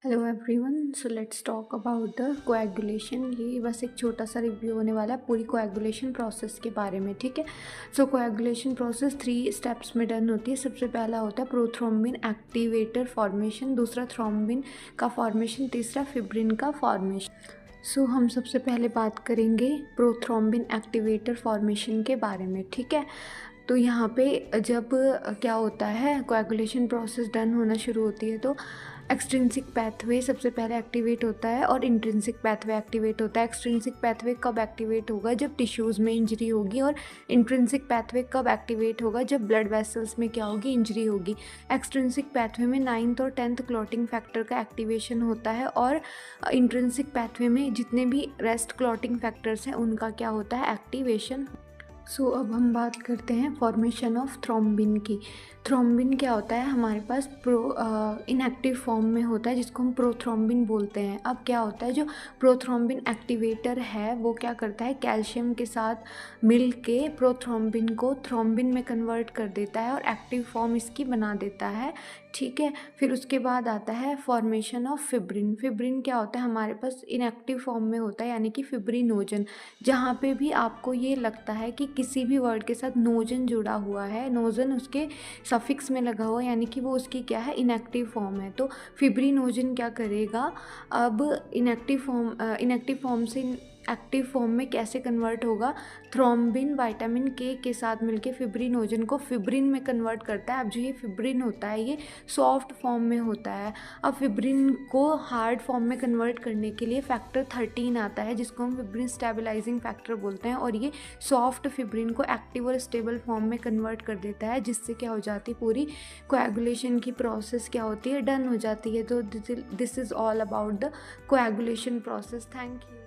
Hello everyone, so let's talk about the coagulation. ये बस एक छोटा सा रिव्यू होने वाला है पूरी कोएगुलेशन प्रोसेस के बारे में, ठीक है। सो कोएगुलेशन प्रोसेस 3 स्टेप्स में डन होती है। सबसे पहला होता है प्रोथ्रोम्बिन एक्टिवेटर फॉर्मेशन, दूसरा थ्रोम्बिन का फॉर्मेशन, तीसरा फिब्रिन का फॉर्मेशन। सो हम सबसे पहले बात करेंगे प्रोथ्रोम्बिन एक्टिवेटर फॉर्मेशन के बारे में, ठीक है। तो यहाँ पे जब क्या होता है, कोएगुलेशन प्रोसेस डन होना शुरू होती है तो एक्सट्रिंसिक पैथवे सबसे पहले एक्टिवेट होता है और इंट्रिंसिक पैथवे एक्टिवेट होता है। एक्सट्रिंसिक पैथवे कब एक्टिवेट होगा? जब टिश्यूज़ में इंजरी होगी। और इंट्रिंसिक पैथवे कब एक्टिवेट होगा? जब ब्लड वेसल्स में क्या होगी? इंजरी होगी। एक्सट्रिंसिक पैथवे में 9th और 10th क्लॉटिंग फैक्टर का एक्टिवेशन होता है और इंट्रिंसिक पैथवे में जितने भी रेस्ट क्लॉटिंग फैक्टर्स हैं उनका क्या होता है? एक्टिवेशन। सो अब हम बात करते हैं फॉर्मेशन ऑफ थ्रोम्बिन की। थ्रोम्बिन क्या होता है? हमारे पास इनएक्टिव फॉर्म में होता है जिसको हम प्रोथ्रोम्बिन बोलते हैं। अब क्या होता है, जो प्रोथ्रोम्बिन एक्टिवेटर है वो क्या करता है, कैल्शियम के साथ मिल के प्रोथ्रोम्बिन को थ्रोम्बिन में कन्वर्ट कर देता है और एक्टिव फॉर्म इसकी बना देता है, ठीक है। फिर उसके बाद आता है फॉर्मेशन ऑफ फिब्रिन। फिब्रिन क्या होता है? हमारे पास इनएक्टिव फॉर्म में होता है, यानी कि फिब्रिनोजन। जहाँ पे भी आपको ये लगता है कि किसी भी वर्ड के साथ नोजन जुड़ा हुआ है, नोजन उसके सफिक्स में लगा हुआ है, यानी कि वो उसकी क्या है? इनएक्टिव फॉर्म है। तो फिब्रिनोजन क्या करेगा? अब इनएक्टिव फॉर्म से एक्टिव फॉर्म में कैसे कन्वर्ट होगा? थ्रोम्बिन विटामिन के साथ मिलके फिब्रिनोजन को फिब्रिन में कन्वर्ट करता है। अब जो ये फिब्रिन होता है ये सॉफ्ट फॉर्म में होता है। अब फिब्रिन को हार्ड फॉर्म में कन्वर्ट करने के लिए फैक्टर 13 आता है जिसको हम फिब्रिन स्टेबलाइजिंग फैक्टर बोलते हैं, और ये सॉफ्ट फिब्रिन को एक्टिव और स्टेबल फॉर्म में कन्वर्ट कर देता है, जिससे क्या हो जाती है, पूरी कोएगुलेशन की प्रोसेस क्या होती है? डन हो जाती है। तो this is all about the coagulation process. Thank you.